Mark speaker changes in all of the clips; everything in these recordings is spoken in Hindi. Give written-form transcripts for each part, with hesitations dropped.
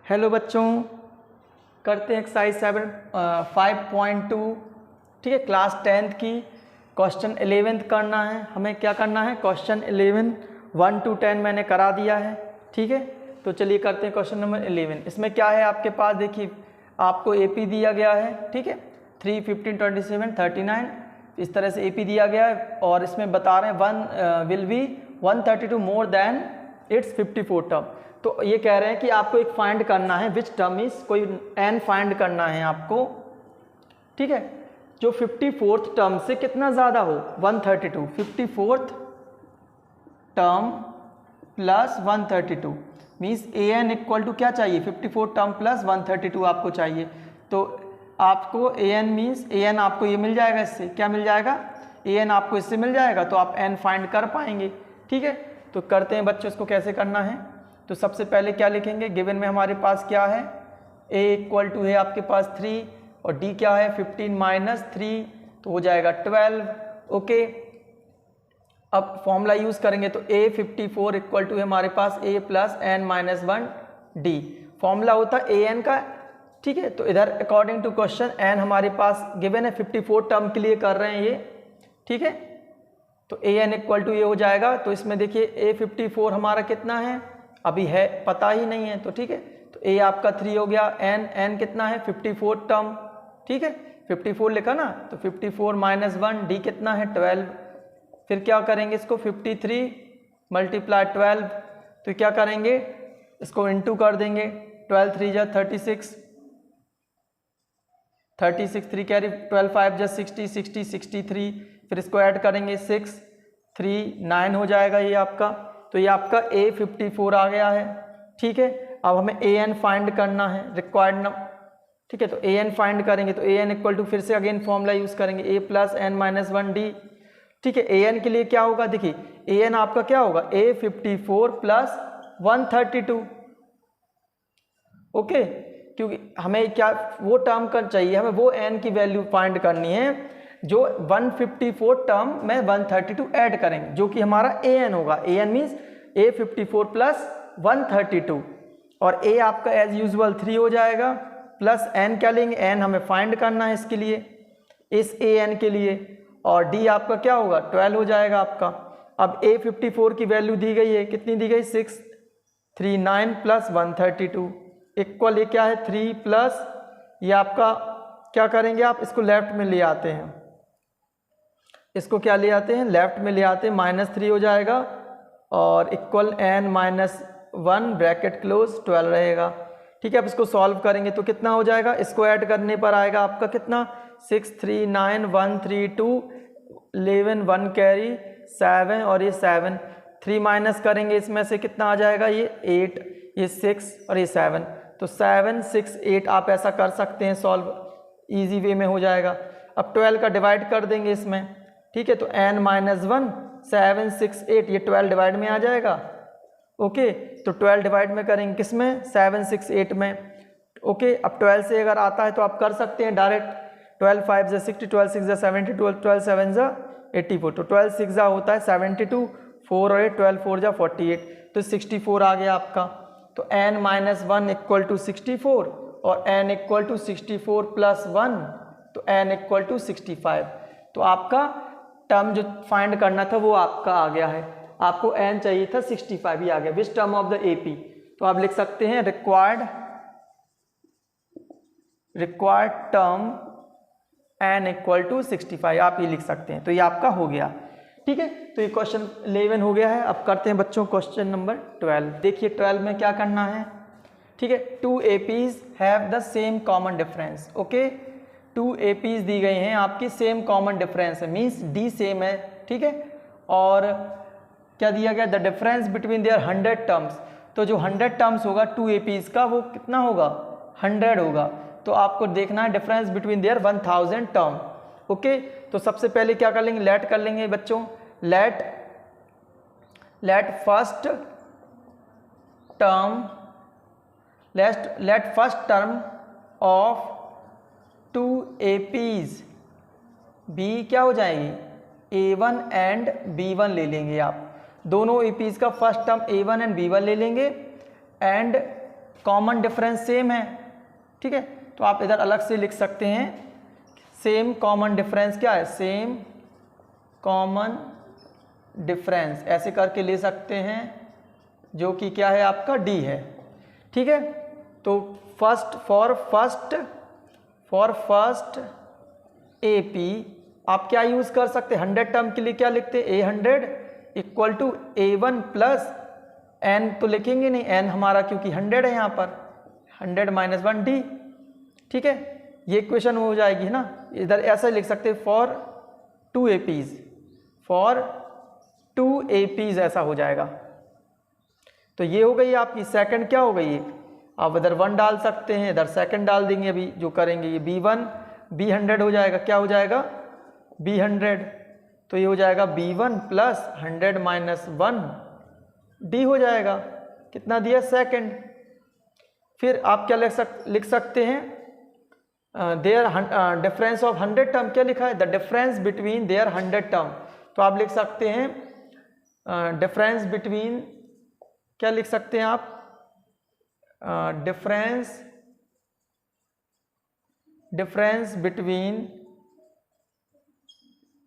Speaker 1: हेलो बच्चों, करते हैं एक्सरसाइज 5.2। ठीक है, क्लास 10th की क्वेश्चन 11th करना है। हमें क्या करना है, क्वेश्चन 11 1 to 10 मैंने करा दिया है। ठीक है, तो चलिए करते हैं क्वेश्चन नंबर 11। इसमें क्या है आपके पास, देखिए आपको एपी दिया गया है। ठीक है, 3, 15, 27, 39 इस तरह से एपी दिया गया है और इसमें बता रहे हैं 1 will be 132 more than it's 54 term. तो ये कह रहे हैं कि आपको एक फाइंड करना है विच टर्म इज, कोई एन फाइंड करना है आपको। ठीक है, जो 54th टर्म से कितना ज़्यादा हो, 132। 54th term plus 132 means a n equal to क्या चाहिए, 54 टर्म प्लस 132 आपको चाहिए। तो आपको A N means a N आपको ये मिल जाएगा, इससे क्या मिल जाएगा, ए एन आपको इससे मिल जाएगा, तो आप एन फाइंड कर पाएंगे। ठीक है, तो करते हैं बच्चों, इसको कैसे करना है। तो सबसे पहले क्या लिखेंगे, गिवन में हमारे पास क्या है, a इक्वल टू है आपके पास 3 और d क्या है 15 माइनस 3, तो हो जाएगा 12। ओके, अब फॉर्मूला यूज़ करेंगे तो a 54 इक्वल टू है हमारे पास a plus n minus 1 d। Formula होता है an का। ठीक है, तो इधर अकॉर्डिंग टू क्वेश्चन n हमारे पास गिवन है, 54 टर्म के लिए कर रहे हैं ये। ठीक है, तो a n इक्वल टू ये हो जाएगा। तो इसमें देखिए a 54 हमारा कितना है, अभी है पता ही नहीं है। तो ठीक है, तो a आपका 3 हो गया, n कितना है 54 टर्म। ठीक है, 54 लिखा ना, तो 54 माइनस 1 d कितना है 12। फिर क्या करेंगे, इसको 53 मल्टीप्लाई 12, तो क्या करेंगे, इसको इनटू कर देंगे। 12 3 जा 36, 36 3 कैरी, 12 5 जा 60, 60 63, फिर इसको ऐड करेंगे 6 3 9 हो जाएगा ये आपका। तो ये आपका a 54 आ गया है। ठीक है, अब हमें a n फाइंड करना है, रिक्वायर्ड नंबर। ठीक है, तो a n फाइंड करेंगे तो a n इक्वल टू फिर से अगेन फॉर्मूला यूज करेंगे, a plus n minus 1 d। ठीक है, a n के लिए क्या होगा, देखिए a n आपका क्या होगा, a 54 प्लस 132। ओके, क्योंकि हमें क्या वो टर्म कर चाहिए, हमें वो n की वैल्यू फाइंड करनी है जो 154 टर्म में 132 ऐड करेंगे, जो कि हमारा a n होगा। a n means a 54 plus 132 और a आपका एज यूजुअल 3 हो जाएगा, प्लस n क्या लेंगे, n हमें फाइंड करना है इसके लिए, इस a n के लिए, और d आपका क्या होगा 12 हो जाएगा आपका। अब a 54 की वैल्यू दी गई है, कितनी दी गई 639 प्लस 132 इक्वल ये क्या है 3 प्लस ये आपका क्या करेंगे आप, इसको लेफ्ट में ले आते हैं, इसको क्या ले आते हैं, लेफ्ट में ले आते हैं, -3 हो जाएगा और equal n minus 1 bracket close 12 रहेगा। ठीक है, अब इसको सॉल्व करेंगे तो कितना हो जाएगा, इसको ऐड करने पर आएगा आपका कितना 6 3 9 1 3 2 11 1 कैरी 7 और ये 7 3 माइनस करेंगे इसमें से कितना आ जाएगा, ये 8 ये 6 और ये 7, तो 7 6 8 आप ऐसा कर सकते हैं, सॉल्व इजी वे में हो जाएगा। अब 12 का डिवाइड कर देंगे इसमें। ठीक है, तो n माइनस 1 7 6 8 ये 12 डिवाइड में आ जाएगा। ओके, तो 12 डिवाइड में करेंगे किसमें, 7 6 8 में। ओके, अब 12 से अगर आता है तो आप कर सकते हैं डायरेक्ट, 12 5 जा 60, 12 6 जा 70, 12 7 जा 84, तो 12 6 जा होता है 72, 4 और 8 12 4 जा 48, तो 64 आ गया आपका। तो n माइनस 1 इक्वल टू 64 और n इक्वल टू 64 प्लस 1, तो n इक्वल टू 65। तो आपका टर्म जो फाइंड करना था वो आपका आ गया है, आपको n चाहिए था 65 ही आ गया, which term of the AP। तो आप लिख सकते हैं required term n equal to 65, आप ये लिख सकते हैं। तो ये आपका हो गया। ठीक है, तो ये क्वेश्चन 11 हो गया है। अब करते हैं बच्चों क्वेश्चन नंबर 12। देखिए 12 में क्या करना है। ठीक है, 2 APs have the same common difference. Okay, 2 APs दी गई हैं आपकी, सेम कॉमन डिफरेंस है, मीन्स D सेम है। ठीक है, और क्या दिया गया, the difference between their 100 terms, तो जो 100 टर्म्स होगा 2 APs का वो कितना होगा 100 होगा। तो आपको देखना है difference between their 1000 term. Okay, तो सबसे पहले क्या कर लेंगे, लेट कर लेंगे बच्चों, let first term of 2 APs B क्या हो जाएगी, A1 एंड B1 ले लेंगे आप, दोनों APs का first term A1 and B1 ले लेंगे, एंड कॉमन डिफरेंस सेम है, ठीक है। तो आप इधर अलग से लिख सकते हैं सेम कॉमन डिफरेंस क्या है, सेम कॉमन डिफरेंस ऐसे करके ले सकते हैं, जो कि क्या है आपका डी है, ठीक है। तो फॉर फर्स्ट एपी आप क्या यूज़ कर सकते हैं, 100 टर्म के लिए क्या लिखते हैं, A100 equal to A1 plus n तो लिखेंगे नहीं, n हमारा क्योंकि 100 है यहाँ पर, 100 माइनस 1 डी, ठीक है। ये इक्वेशन हो जाएगी ना, इधर ऐसे लिख सकते हैं फॉर 2 APs ऐसा हो जाएगा। तो ये हो गई आपकी सेकंड, क्या हो गई, आप इधर 1 डाल सकते हैं, इधर सेकंड डाल देंगे, अभी जो करेंगे ये B1 B100 हो जाएगा, क्या हो जाएगा B100, तो ये हो जाएगा B1 प्लस 100 माइनस 1 डी हो जाएगा, कितना दिया सेकंड। फिर आप क्या लिख सकते हैं, देयर डिफरेंस ऑफ 100 टर्म, क्या लिखा है, the difference between their 100 term, तो आप लिख सकते हैं डिफरेंस बिटवीन, क्या लिख सकते हैं आप, difference between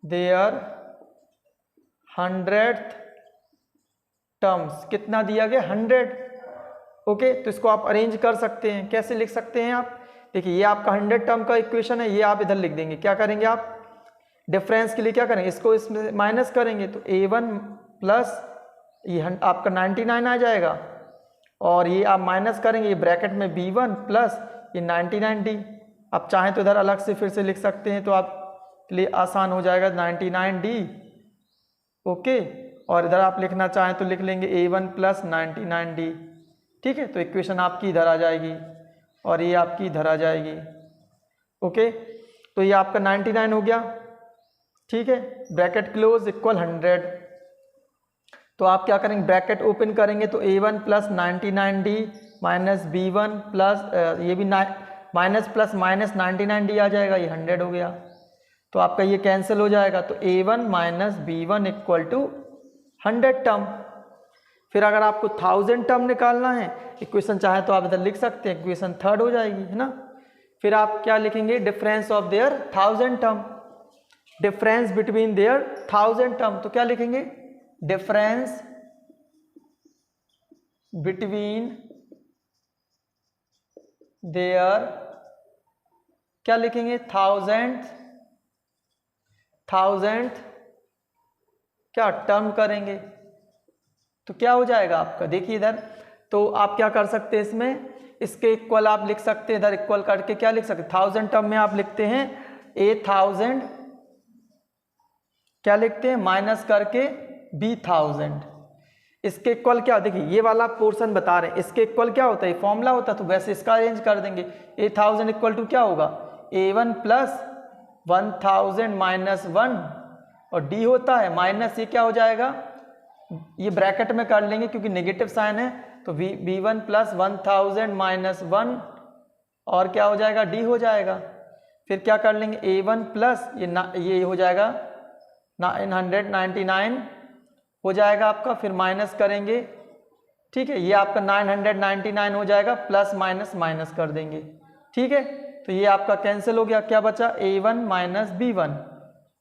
Speaker 1: their 100th terms, कितना दिया गया 100, ओके। तो इसको आप अरेंज कर सकते हैं, कैसे लिख सकते हैं आप, देखिए ये आपका 100 टर्म का इक्वेशन है, ये आप इधर लिख देंगे, क्या करेंगे आप डिफरेंस के लिए क्या करेंगे, इसको इसमें माइनस करेंगे, तो A1 प्लस ये आपका 99 आ जाएगा, और ये आप माइनस करेंगे, ये ब्रैकेट में B1 प्लस ये 99D, आप चाहें तो इधर अलग से फिर से लिख सकते हैं, तो आप के लिए आसान हो जाएगा 99D, ओके। और इधर आप लिखना चाहें तो लिख लेंगे A1 प्लस 99D, ठीक है। तो इक्वेशन आपकी इधर आ जाएगी और ये आपकी इधर आ जाएगी, ओके। तो ये आपका 99 हो गया, ठीक है, ब्रैकेट क्लोज इक्वल 100। तो आप क्या करेंगे, ब्रैकेट ओपन करेंगे तो A1 plus 99D minus B1 plus ये भी माइनस प्लस माइनस 99D आ जाएगा, ये 100 हो गया, तो आपका ये कैंसिल हो जाएगा, तो A1 minus B1 equal to 100 term. फिर अगर आपको 1000 टर्म निकालना है, इक्वेशन चाहे तो आप इधर लिख सकते हैं, इक्वेशन थर्ड हो जाएगी, है ना। फिर आप क्या लिखेंगे, difference of their 1000 term, difference between their 1000 term, तो क्या लिखेंगे, डिफरेंस बिटवीन देयर, क्या लिखेंगे, 1000th क्या टर्म करेंगे, तो क्या हो जाएगा आपका, देखिए इधर, तो आप क्या कर सकते हैं, इसमें इसके इक्वल आप लिख सकते हैं, इधर इक्वल करके क्या लिख सकते हैं, 1000 टर्म में आप लिखते हैं A1000, क्या लिखते हैं माइनस करके B1000, इसके इक्वल क्या, देखिए ये वाला पोर्शन बता रहे हैं, इसके इक्वल क्या होता है, फॉर्मूला होता है, तो वैसे इसका अरेंज कर देंगे, A1000 इक्वल टू क्या होगा, A1 प्लस 1000 माइनस 1, और D होता है माइनस, ये क्या हो जाएगा, ये ब्रैकेट में कर लेंगे क्योंकि नेगेटिव साइन है, तो B1 प्लस 1000 माइनस 1, और क्या हो जाएगा, D हो जाएगा। फिर क्या कर लेंगे, A1 प्लस ये हो जाएगा 999 हो जाएगा आपका, फिर माइनस करेंगे, ठीक है, ये आपका 999 हो जाएगा, प्लस माइनस माइनस कर देंगे, ठीक है। तो ये आपका कैंसिल हो गया, क्या बचा, A1 माइनस B1,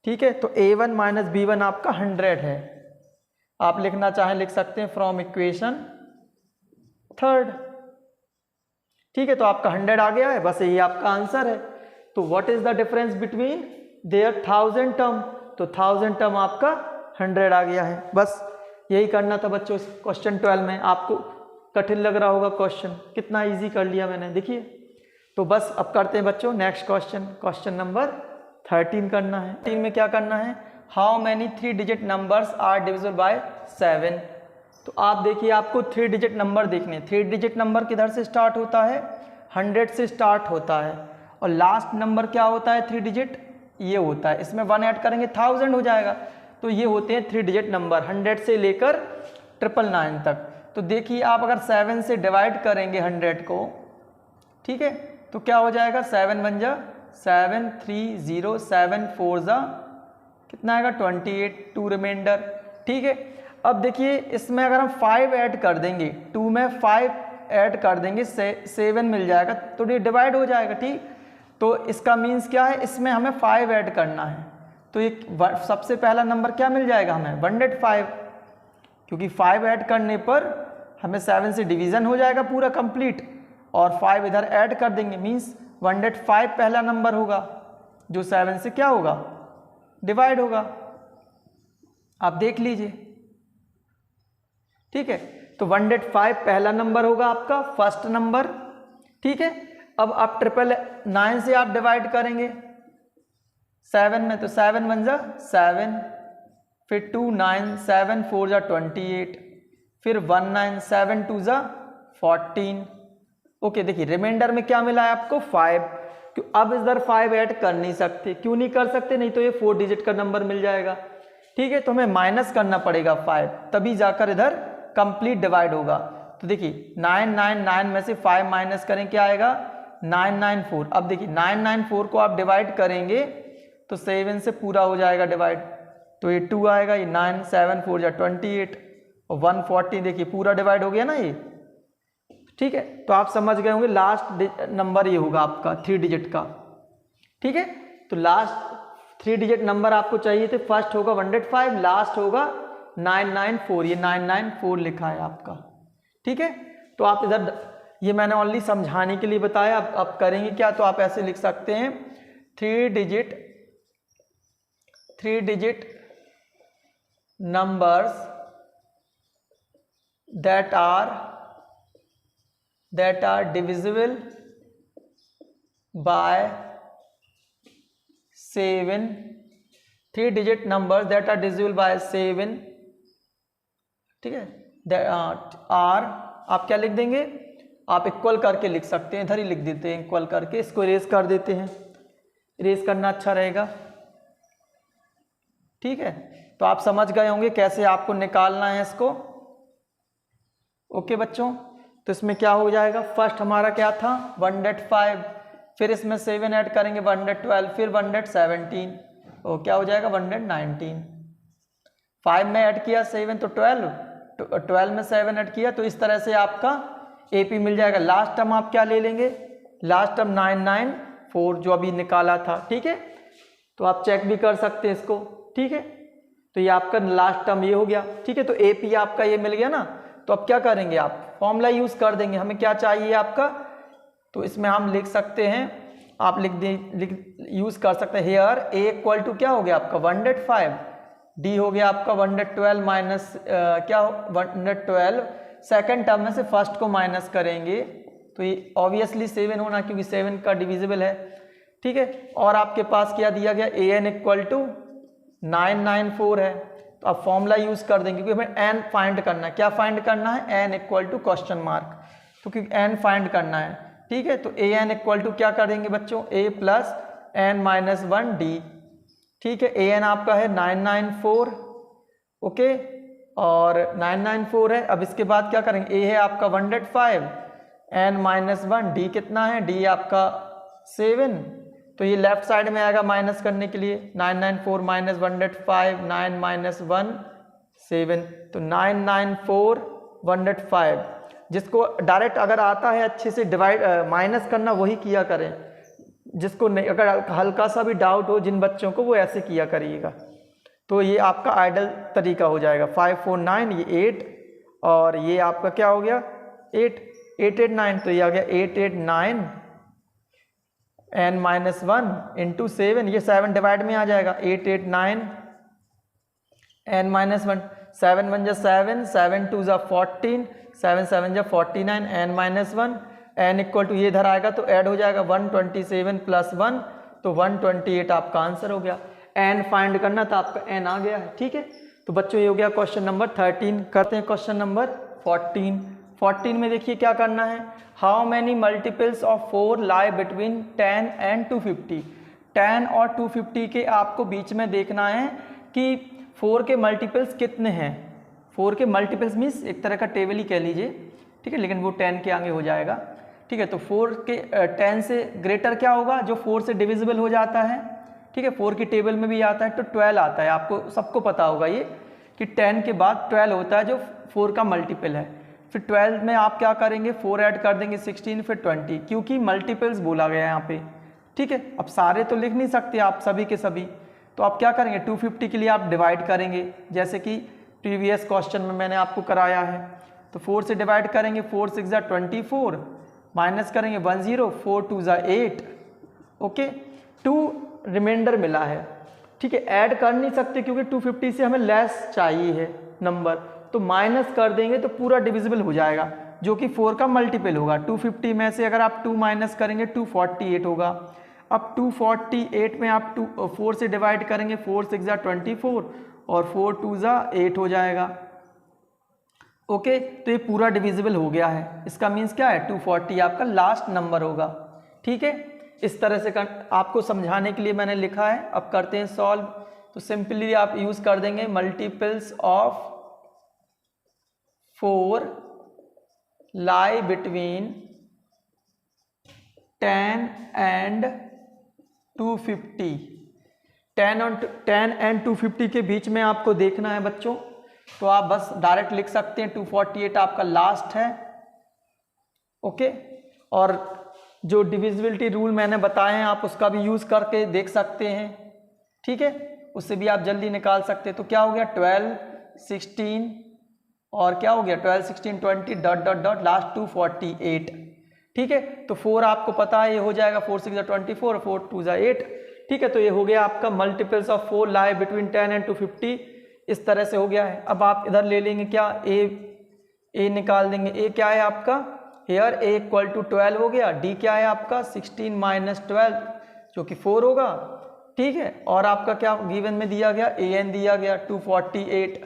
Speaker 1: ठीक है। तो A1 माइनस B1 आपका 100 है, आप लिखना चाहें लिख सकते हैं फ्रॉम इक्वेशन थर्ड, ठीक है। तो आपका 100 आ गया है, बस यही आपका आंसर है। तो what is the difference between their 1000 term, तो 1000 टर्म आपका 100 आ गया है, बस यही करना था बच्चों इस क्वेश्चन 12 में। आपको कठिन लग रहा होगा क्वेश्चन, कितना इजी कर लिया मैंने, देखिए। तो बस अब करते हैं बच्चों नेक्स्ट क्वेश्चन, क्वेश्चन नंबर 13 करना है। 13 में क्या करना है, how many 3 digit numbers are divisible by 7। तो आप देखिए, आपको 3 डिजिट नंबर देखने, 3 डिजिट नंबर किधर से स्टार्ट होता है, 100 से स्टार्ट होता है, और लास्ट नंबर क्या होता है 3 डिजिट, ये होता है, इसमें 1 ऐड करेंगे 1000 हो जाएगा। तो ये होते हैं 3 डिजिट नंबर 100 से लेकर 999 तक। तो देखिए आप अगर 7 से डिवाइड करेंगे 100 को, ठीक है, तो क्या हो जाएगा, 7 बन जा 7 3 0 7 4 जा कितना आएगा 28, 2 रिमाइंडर, ठीक है। अब देखिए इसमें अगर हम 5 ऐड कर देंगे, 2 में 5 ऐड कर देंगे 7 मिल जाएगा, तो ये डिवाइड हो जाएगा। ठीक, तो इसका मीन्स क्या है, इसमें हमें 5 ऐड करना है, तो ये सबसे पहला नंबर क्या मिल जाएगा हमें 105, क्योंकि 5 ऐड करने पर हमें 7 से डिवीज़न हो जाएगा पूरा कंप्लीट, और 5 इधर ऐड कर देंगे, मीन्स 105 पहला नंबर होगा जो 7 से क्या होगा डिवाइड होगा। आप देख लीजिए, ठीक है। तो 105 पहला नंबर होगा आपका फर्स्ट नंबर, ठीक है। अब आप 999 से आप डिवाइड करेंगे 7 में, तो 7 1 जा 7, फिर 2 9, 7 4 जा 28, फिर 1 9, 7 2 जा 14। ओके, देखिए रिमाइंडर में क्या मिला है आपको 5। अब इधर 5 ऐड कर नहीं सकते, क्यों नहीं कर सकते, नहीं तो ये 4 डिजिट का नंबर मिल जाएगा, ठीक है। तो हमें माइनस करना पड़ेगा 5, तभी जाकर इधर कंप्लीट डिवाइड होगा। तो देखिए 999 में से 5 माइनस करें क्या आएगा 994। अब देखिए 994 को आप डिवाइड करेंगे तो 7 से पूरा हो जाएगा डिवाइड, तो ये 2 आएगा, ये 9 7 4 जा 28 और 140, देखिए पूरा डिवाइड हो गया ना ये, ठीक है। तो आप समझ गए होंगे लास्ट नंबर ये होगा आपका 3 डिजिट का, ठीक है। तो लास्ट 3 डिजिट नंबर आपको चाहिए थे, फर्स्ट होगा 105, लास्ट होगा 994, ये 994 लिखा है आपका, ठीक है। तो आप इधर, ये मैंने ओनली समझाने के लिए बताया, अब करेंगे क्या, तो आप ऐसे लिख सकते हैं 3 digit numbers that are divisible by 7, 3 digit numbers that are divisible by 7, ठीक है। आर आप क्या लिख देंगे, आप इक्वल करके लिख सकते हैं, इधर ही लिख देते हैं इक्वल करके, इसको इरेज कर देते हैं, इरेज करना अच्छा रहेगा, ठीक है। तो आप समझ गए होंगे कैसे आपको निकालना है इसको। ओके बच्चों, तो इसमें क्या हो जाएगा, फर्स्ट हमारा क्या था 105, फिर इसमें 7 ऐड करेंगे 112, फिर 117, और क्या हो जाएगा 119। 5 में ऐड किया 7 तो 12 में 7 ऐड किया, तो इस तरह से आपका AP मिल जाएगा। लास्ट टर्म आप क्या ले लेंगे, लास्ट टर्म 994 जो अभी निकाला था, ठीक है। तो आप चेक भी कर सकते हैं इसको, ठीक है। तो ये आपका लास्ट टर्म ये हो गया, ठीक है। तो AP आपका ये मिल गया ना, तो अब क्या करेंगे, आप फॉर्मूला यूज कर देंगे। हमें क्या चाहिए आपका, तो इसमें हम लिख सकते हैं, आप यूज कर सकते हैं हेयर A इक्वल टू क्या हो गया आपका 105, D हो गया आपका 112 माइनस क्या 112, सेकंड टर्म में से फर्स्ट को माइनस करेंगे तो ये ऑब्वियसली 7 होना, क्योंकि 7 का डिविजिबल है, ठीक है। और आपके पास क्या दिया गया AN इक्वल टू 994 है, तो आप फॉर्मूला यूज कर देंगे, क्योंकि हमें n फाइंड करना है। क्या फाइंड करना है, n equal to question mark, तो क्योंकि n फाइंड करना है, ठीक है। तो an इक्वल टू क्या करेंगे बच्चों, a plus n minus 1d, ठीक है। an आपका है 994, ओके, और 994 है। अब इसके बाद क्या करेंगे, a है आपका 105, n माइनस 1, d कितना है, d आपका 7, तो ये लेफ्ट साइड में आएगा माइनस करने के लिए, 994 माइनस 105, 9 माइनस 1 7, तो 994 105। जिसको डायरेक्ट अगर आता है अच्छे से डिवाइड माइनस करना वही किया करें, जिसको नहीं, अगर हल्का सा भी डाउट हो जिन बच्चों को, वो ऐसे किया करिएगा। तो ये आपका आइडल तरीका हो जाएगा। 549 ये 8, और ये आपका क्या हो गया 889, तो ये आ गया 889 n माइनस 1 इंटू 7, ये 7 डिवाइड में आ जाएगा, 889 n माइनस 1, 7 1 जा 7, 7 2 जा 14, 7 7 जा 49, n minus 1, n equal to ये इधर आएगा तो ऐड हो जाएगा 127 प्लस 1, तो 128 आपका आंसर हो गया। n फाइंड करना था, आपका n आ गया है, ठीक है। तो बच्चों ये हो गया क्वेश्चन नंबर 13। करते हैं क्वेश्चन नंबर 14। 14 में देखिए क्या करना है, how many multiples of 4 lie between 10 and 250। 10 और 250 के आपको बीच में देखना है कि 4 के मल्टीपल्स कितने हैं। 4 के मल्टीपल्स मीन्स एक तरह का टेबल ही कह लीजिए, ठीक है, लेकिन वो 10 के आगे हो जाएगा, ठीक है। तो 4 के 10 से ग्रेटर क्या होगा, जो 4 से डिविजिबल हो जाता है, ठीक है। 4 की टेबल में भी आता है तो 12 आता है, आपको सबको पता होगा ये कि 10 के बाद 12 होता है जो 4 का मल्टीपल है। फिर 12 में आप क्या करेंगे, 4 ऐड कर देंगे 16, फिर 20, क्योंकि मल्टीपल्स बोला गया है यहाँ पे, ठीक है। अब सारे तो लिख नहीं सकते आप सभी के सभी, तो आप क्या करेंगे 250 के लिए आप डिवाइड करेंगे, जैसे कि प्रीवियस क्वेश्चन में मैंने आपको कराया है। तो 4 से डिवाइड करेंगे, 4 6 ज़ा 24, माइनस करेंगे 1 0, 4 2 ज़ा 8, ओके। 2 रिमाइंडर मिला है, ठीक है। ऐड कर नहीं सकते क्योंकि 250 से हमें लेस चाहिए है नंबर, तो माइनस कर देंगे तो पूरा डिविजिबल हो जाएगा, जो कि 4 का मल्टीपल होगा। 250 में से अगर आप 2 माइनस करेंगे 248 होगा। अब 248 में आप 4 से डिवाइड करेंगे, 4 6 ज़ा 24 और 4 2 ज़ा 8 हो जाएगा, ओके। तो ये पूरा डिविजिबल हो गया है, इसका मीन्स क्या है 240 आपका लास्ट नंबर होगा, ठीक है। इस तरह से आपको समझाने के लिए मैंने लिखा है। अब करते हैं सॉल्व। तो सिंपली आप यूज कर देंगे multiples of 4 lie between 10 and 250। 10 and 250 के बीच में आपको देखना है बच्चों, तो आप बस डायरेक्ट लिख सकते हैं 248 आपका लास्ट है, ओके। और जो डिविजिबिलिटी रूल मैंने बताए हैं आप उसका भी यूज़ करके देख सकते हैं, ठीक है, उससे भी आप जल्दी निकाल सकते हैं। तो क्या हो गया 12 16 और क्या हो गया 12 16 20 डॉट डॉट डॉट लास्ट 248, ठीक है। तो 4 आपको पता है ये हो जाएगा, 4 6 ज़ा 24, 4 2 ज़ा 8, ठीक है। तो ये हो गया आपका multiples of 4 lie between 10 and 250, इस तरह से हो गया है। अब आप इधर ले लेंगे क्या, ए निकाल देंगे। ए क्या है आपका, हेयर ए इक्वल टू 12 हो गया। डी क्या है आपका 16 माइनस 12 जो कि 4 होगा, ठीक है। और आपका क्या गिवन में दिया गया, ए एन दिया गया 248,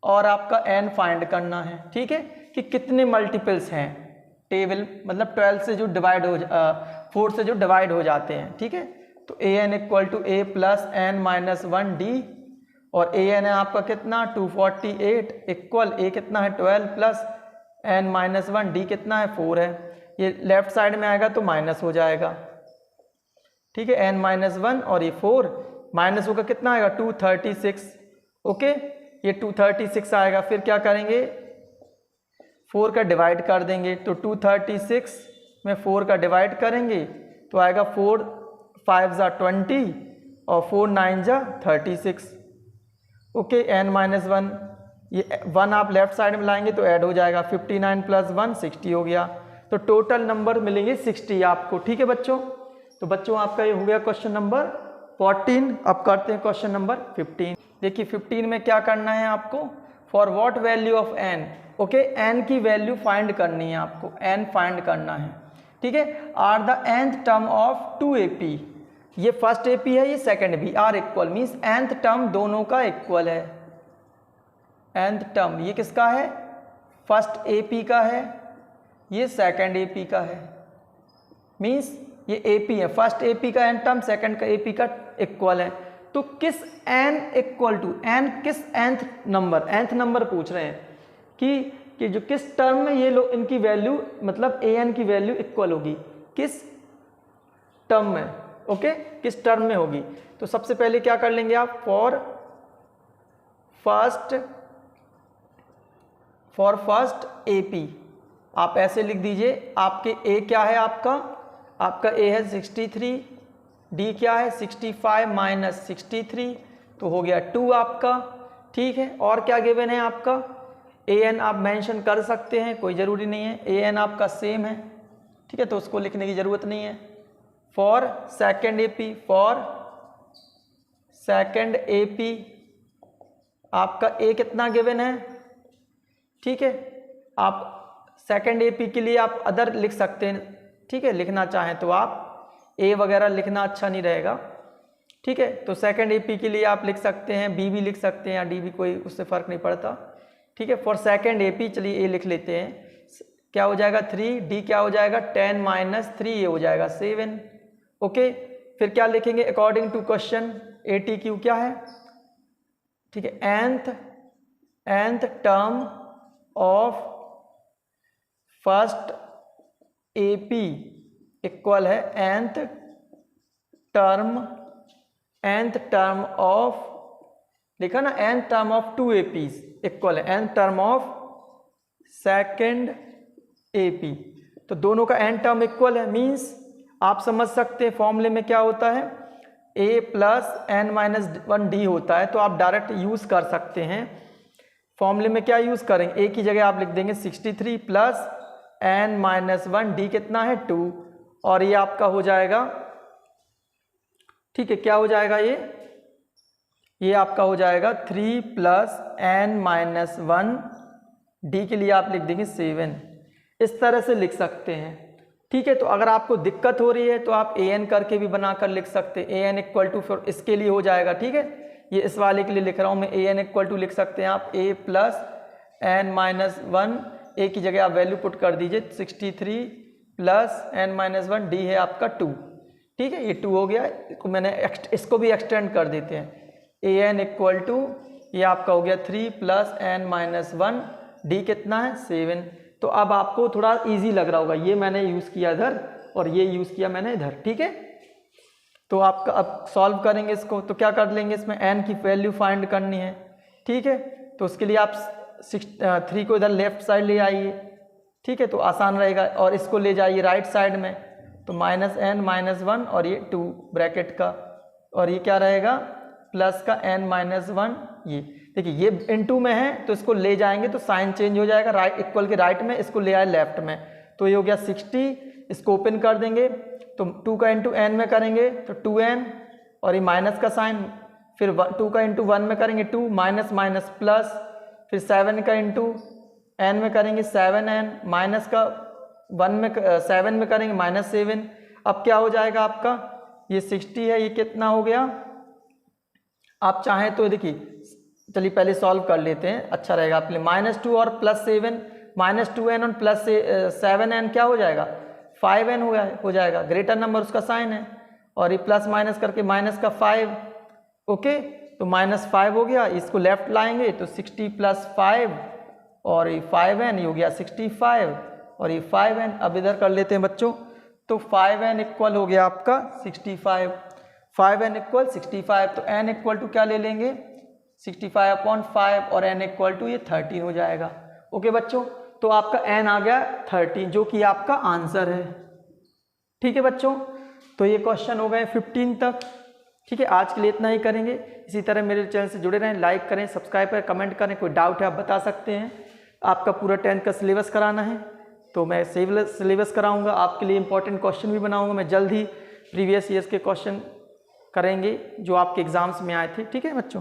Speaker 1: और आपका एन फाइंड करना है, ठीक है, कि कितने मल्टीपल्स हैं टेबल, मतलब 12 से जो डिवाइड हो 4 से जो डिवाइड हो जाते हैं, ठीक है। तो a n equal to a plus n minus 1 d, और ए एन है आपका कितना 248 इक्वल ए कितना है 12 प्लस एन माइनस 1 डी कितना है 4 है। ये लेफ्ट साइड में आएगा तो माइनस हो जाएगा, ठीक है। एन माइनस 1 और ये 4 माइनस होगा, कितना आएगा 236, ओके। ये 236 आएगा। फिर क्या करेंगे 4 का डिवाइड कर देंगे, तो 236 में 4 का डिवाइड करेंगे तो आएगा 4 5 ज़ा 20 और 4 9 ज़ा 36, ओके। एन माइनस 1, ये 1 आप लेफ्ट साइड में लाएंगे तो ऐड हो जाएगा, 59 प्लस 1 60 हो गया। तो टोटल नंबर मिलेंगे 60 आपको, ठीक है बच्चों। तो बच्चों आपका ये हो गया क्वेश्चन नंबर 14। अब करते हैं क्वेश्चन नंबर 15। देखिए 15 में क्या करना है आपको, for what value of n, okay. N की वैल्यू फाइंड करनी है आपको, एन फाइंड करना है, ठीक है। Are the nth term of 2 AP, ये फर्स्ट AP है, ये सेकंड भी, are equal means nth term दोनों का इक्वल है। nth टर्म ये किसका है, फर्स्ट AP का है, ये सेकंड AP का है, मीन्स ये AP है, फर्स्ट AP का n टर्म सेकंड का AP का इक्वल है। तो किस n इक्वल टू, n किस nth नंबर पूछ रहे हैं कि जो किस टर्म में ये लोग इनकी वैल्यू मतलब an की वैल्यू इक्वल होगी, किस टर्म में, ओके, किस टर्म में होगी। तो सबसे पहले क्या कर लेंगे आप, फॉर फर्स्ट AP आप ऐसे लिख दीजिए, आपके A क्या है, आपका A है 63, D क्या है 65 माइनस 63, तो हो गया 2 आपका, ठीक है। और क्या गिवन है आपका, AN आप मेंशन कर सकते हैं, कोई ज़रूरी नहीं है, AN आपका सेम है, ठीक है, तो उसको लिखने की ज़रूरत नहीं है। फॉर सेकंड AP आपका A कितना गिवन है, ठीक है। आप सेकंड AP के लिए आप अदर लिख सकते हैं, ठीक है, लिखना चाहें तो आप A वगैरह लिखना अच्छा नहीं रहेगा, ठीक है। तो सेकंड AP के लिए आप लिख सकते हैं, B भी लिख सकते हैं या D भी, कोई उससे फ़र्क नहीं पड़ता, ठीक है। फॉर सेकंड AP चलिए A लिख लेते हैं, क्या हो जाएगा 3, D क्या हो जाएगा 10 माइनस 3, ये हो जाएगा 7, ओके। फिर क्या लिखेंगे अकॉर्डिंग टू क्वेश्चन, ATQ क्या है, ठीक है, nth term of first AP equal है nth टर्म ऑफ, लिखा ना nth term of 2 APs equal है nth term of second AP। तो दोनों का n टर्म इक्वल है, मीन्स आप समझ सकते हैं फॉर्मूले में क्या होता है, a plus n minus 1d होता है। तो आप डायरेक्ट यूज़ कर सकते हैं। फॉर्मूले में क्या यूज़ करेंगे, a की जगह आप लिख देंगे 63 प्लस n माइनस 1d कितना है 2, और ये आपका हो जाएगा, ठीक है, क्या हो जाएगा ये आपका हो जाएगा 3 प्लस n माइनस 1d के लिए आप लिख देंगे 7। इस तरह से लिख सकते हैं, ठीक है। तो अगर आपको दिक्कत हो रही है तो आप an करके भी बनाकर लिख सकते हैं। an इक्वल टू फिर इसके लिए हो जाएगा, ठीक है, ये इस वाले के लिए लिख रहा हूँ मैं। an इक्वल टू लिख सकते हैं आप a plus n minus 1, a की जगह आप वैल्यू पुट कर दीजिए 63 प्लस n माइनस 1, d है आपका 2, ठीक है, ये 2 हो गया। इसको भी एक्सटेंड कर देते हैं, an इक्वल टू ये आपका हो गया 3 प्लस n माइनस 1, d कितना है 7। तो अब आपको थोड़ा इजी लग रहा होगा, ये मैंने यूज़ किया इधर और ये यूज़ किया मैंने इधर, ठीक है। तो आपका अब सॉल्व करेंगे इसको, तो क्या कर लेंगे, इसमें n की वैल्यू फाइंड करनी है, ठीक है। तो उसके लिए आप 3 को इधर लेफ्ट साइड ले आइए, ठीक है, तो आसान रहेगा, और इसको ले जाइए राइट साइड में, तो माइनस n माइनस 1 और ये 2 ब्रैकेट का, और ये क्या रहेगा प्लस का n माइनस 1। ये देखिए ये इनटू में है तो इसको ले जाएंगे तो साइन चेंज हो जाएगा, राइट इक्वल के राइट में, इसको ले आए लेफ्ट में, तो ये हो गया 60। इसको ओपन कर देंगे तो 2 का इंटू n में करेंगे तो 2n, और ये माइनस का साइन, फिर 2 का इंटू 1 में करेंगे 2, माइनस माइनस प्लस, फिर 7 का इंटू n में करेंगे 7n, माइनस का 1 में 7 में करेंगे माइनस 7। अब क्या हो जाएगा आपका, ये 60 है, ये कितना हो गया, आप चाहें तो देखिए, चलिए पहले सॉल्व कर लेते हैं, अच्छा रहेगा आपके लिए। -2 और +7, -2n और +7n क्या हो जाएगा 5n हो जाएगा, ग्रेटर नंबर उसका साइन है, और ये प्लस माइनस करके माइनस का 5, ओके, तो -5 हो गया, इसको लेफ्ट लाएंगे तो 60 + 5 और ये 5n, ये हो गया 65 और ये 5n। अब इधर कर लेते हैं बच्चों, तो 5n इक्वल हो गया आपका 65, 5n इक्वल 65, तो n इक्वल टू क्या ले लेंगे 65/5 और n इक्वल टू ये 13 हो जाएगा। ओके बच्चों, तो आपका n आ गया 13, जो कि आपका आंसर है, ठीक है बच्चों। तो ये क्वेश्चन हो गए 15 तक, ठीक है। आज के लिए इतना ही करेंगे, इसी तरह मेरे चैनल से जुड़े रहें, लाइक करें, सब्सक्राइब करें, कमेंट करें, कोई डाउट है आप बता सकते हैं। आपका पूरा 10th का सिलेबस कराना है तो मैं सिलेबस कराऊंगा, आपके लिए इंपॉर्टेंट क्वेश्चन भी बनाऊंगा मैं जल्द ही, प्रीवियस ईयर्स के क्वेश्चन करेंगे जो आपके एग्जाम्स में आए थे, ठीक है बच्चों।